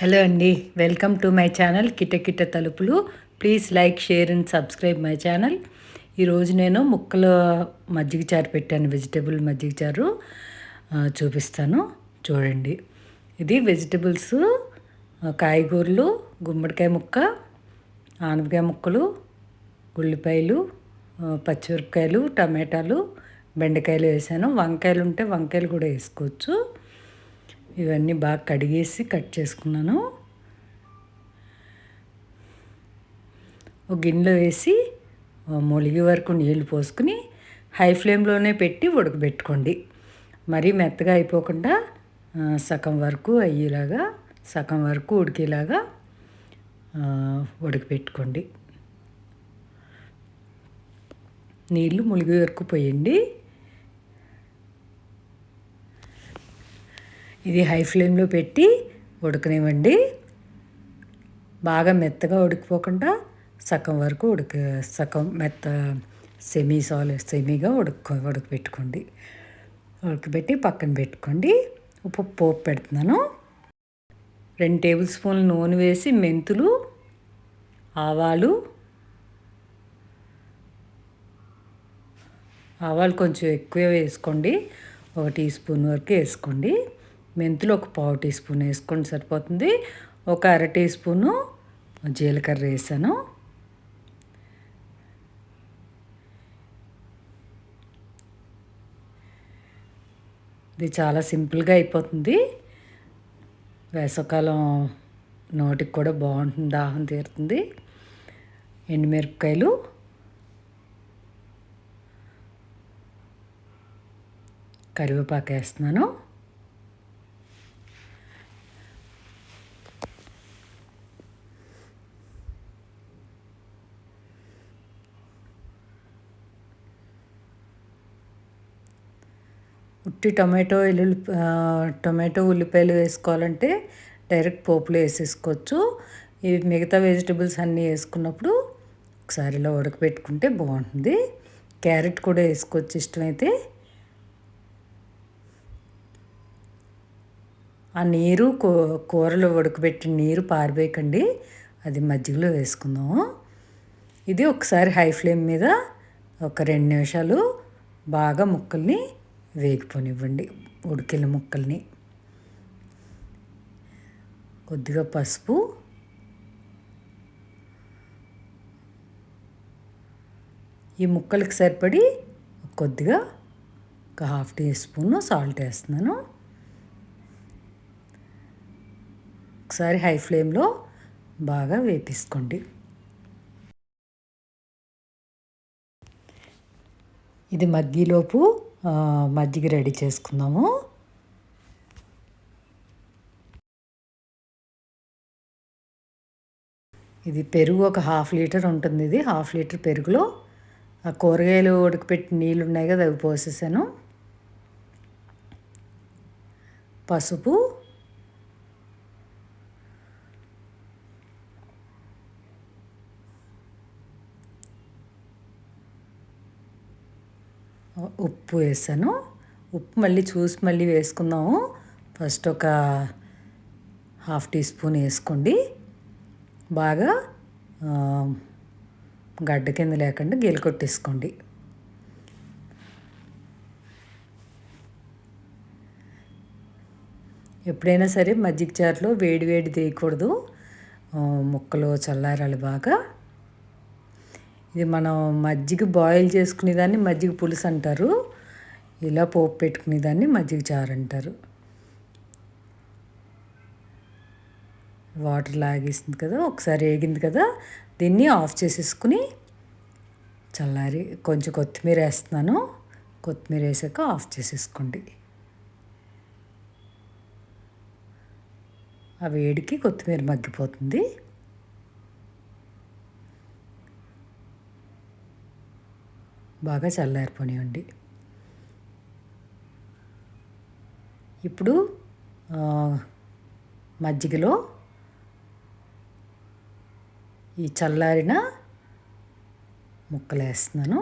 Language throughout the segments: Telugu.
హలో అండి, వెల్కమ్ టు మై ఛానల్ కిటకిట తలుపులు. Please like, share and subscribe my channel. ఈరోజు నేను ముక్కల మజ్జిగ చారు పెట్టాను, వెజిటేబుల్ మజ్జిగ చారు చూపిస్తాను చూడండి. ఇది వెజిటేబుల్స్, కాయగూరలు, గుమ్మడికాయ ముక్క, ఆనపకాయ ముక్కలు, ఉల్లిపాయలు, పచ్చిమిరపకాయలు, టమాటాలు, బెండకాయలు వేసాను. వంకాయలు ఉంటే వంకాయలు కూడా వేసుకోవచ్చు. ఇవన్నీ బాగా కడిగేసి కట్ చేసుకున్నాను. ఒక గిన్నెలో వేసి మొలిగే వరకు నీళ్లు పోసుకుని హై ఫ్లేమ్లోనే పెట్టి ఉడకబెట్టుకోండి. మరీ మెత్తగా అయిపోకుండా సగం వరకు అయ్యేలాగా, సగం వరకు ఉడికేలాగా ఉడకబెట్టుకోండి. నీళ్ళు ములిగే వరకు పోయండి. ఇది హై ఫ్లేమ్లో పెట్టి ఉడకనివ్వండి. బాగా మెత్తగా ఉడికిపోకుండా సగం వరకు సగం సెమీగా ఉడకబెట్టుకోండి. ఉడకబెట్టి పక్కన పెట్టుకోండి. పోపు పెడుతున్నాను. 2 టేబుల్ స్పూన్లు నూనె వేసి మెంతులు, ఆవాలు కొంచెం ఎక్కువ వేసుకోండి. 1 టీ స్పూన్ వరకు వేసుకోండి. మెంతులు ఒక 1/4 టీ స్పూన్ వేసుకోండి సరిపోతుంది. ఒక 1/2 టీ స్పూను జీలకర్ర వేసాను. ఇది చాలా సింపుల్గా అయిపోతుంది. వేసవకాలం నోటికి కూడా బాగుంటుంది, దాహం తీరుతుంది. ఎండుమిరపకాయలు, కరివేపాకు వేస్తున్నాను. ఉట్టి టొమాటో ఉల్లిపాయలు వేసుకోవాలంటే డైరెక్ట్ పోపులో వేసేసుకోవచ్చు. ఇవి మిగతా వెజిటబుల్స్ అన్నీ వేసుకున్నప్పుడు ఒకసారి ఇలా ఉడకబెట్టుకుంటే బాగుంటుంది. క్యారెట్ కూడా వేసుకోవచ్చు ఇష్టమైతే. ఆ నీరు కూరలో ఉడకబెట్టిన నీరు పారబోయకండి, అది మజ్జిగలో వేసుకుందాము. ఇది ఒకసారి హై ఫ్లేమ్ మీద ఒక 2 నిమిషాలు బాగా ముక్కల్ని వేగిపోనివ్వండి. ఉడికిన ముక్కల్ని కొద్దిగా పసుపు, ఈ ముక్కలకి సరిపడి కొద్దిగా ఒక 1/2 టీ స్పూన్ సాల్ట్ వేస్తున్నాను. ఒకసారి హై ఫ్లేమ్లో బాగా వేపించుకోండి. ఇది మగ్గిలోపు మజ్జిగ రెడీ చేసుకుందాము. ఇది పెరుగు ఒక 1/2 లీటర్ ఉంటుంది. ఇది 1/2 లీటర్ పెరుగులో ఆ కూరగాయలు ఉడకపెట్టి నీళ్ళు ఉన్నాయి కదా, అవి పోసేసాను. పసుపు, ఉప్పు వేసాను. ఉప్పు మళ్ళీ చూసి మళ్ళీ వేసుకుందాము. ఫస్ట్ ఒక 1/2 టీ స్పూన్ వేసుకోండి. బాగా గడ్డ కింద లేకుండా కొట్టేసుకోండి. ఎప్పుడైనా సరే మజ్జిగ చారులో వేడి వేడి తీయకూడదు, ముక్కలు చల్లారాలి బాగా. ఇది మనం మజ్జిగ బాయిల్ చేసుకునేదాన్ని మజ్జిగ పులుసు అంటారు. ఇలా పోపు పెట్టుకునేదాన్ని మజ్జిగ చారు అంటారు. వాటర్ లాగేసింది కదా, ఒకసారి వేగింది కదా, దీన్ని ఆఫ్ చేసేసుకుని చల్లారి కొంచెం కొత్తిమీర వేస్తున్నాను. కొత్తిమీర వేసాక ఆఫ్ చేసేసుకోండి. ఆ వేడికి కొత్తిమీర మగ్గిపోతుంది. బాగా చల్లారిపోనివ్వండి. ఇప్పుడు మజ్జిగలో ఈ చల్లారిన ముక్కలు వేస్తున్నాను.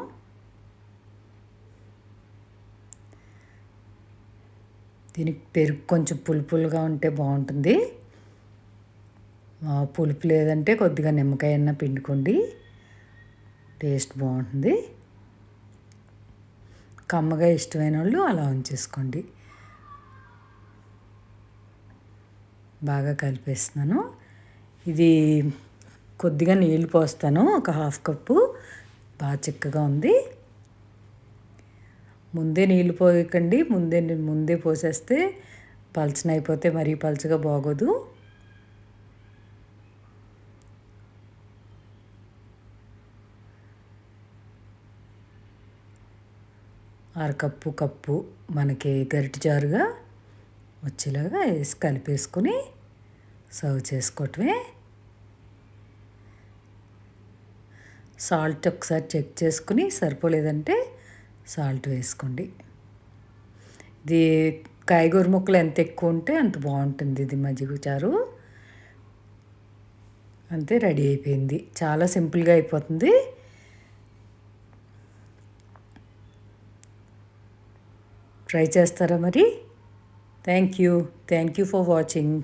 దీనికి పెరుగు కొంచెం పులుపులుగా ఉంటే బాగుంటుంది. పులుపు లేదంటే కొద్దిగా నిమ్మకాయ అన్న పిండుకోండి, టేస్ట్ బాగుంటుంది. కమ్మగా ఇష్టమైన వాళ్ళు అలా ఉంచేసుకోండి. బాగా కలిపేస్తున్నాను. ఇది కొద్దిగా నీళ్ళు పోస్తాను, ఒక హాఫ్ కప్పు. బాగా చిక్కగా ఉంది. ముందే నీళ్ళు పోయకండి, ముందే పోసేస్తే పలచనైపోతే మరీ పలచగా బాగోదు. కప్పు మనకి గరిటె జారుగా వచ్చేలాగా వేసి కలిపేసుకొని సర్వ్ చేసుకోవటమే. సాల్ట్ ఒకసారి చెక్ చేసుకుని సరిపోలేదంటే సాల్ట్ వేసుకోండి. ఇది కాయగూర ముక్కలు ఎంత ఎక్కువ ఉంటే అంత బాగుంటుంది ఇది మజ్జిగ చారు. అంతే, రెడీ అయిపోయింది. చాలా సింపుల్గా అయిపోతుంది. ట్రై చేస్తారా మరి? Thank you for watching.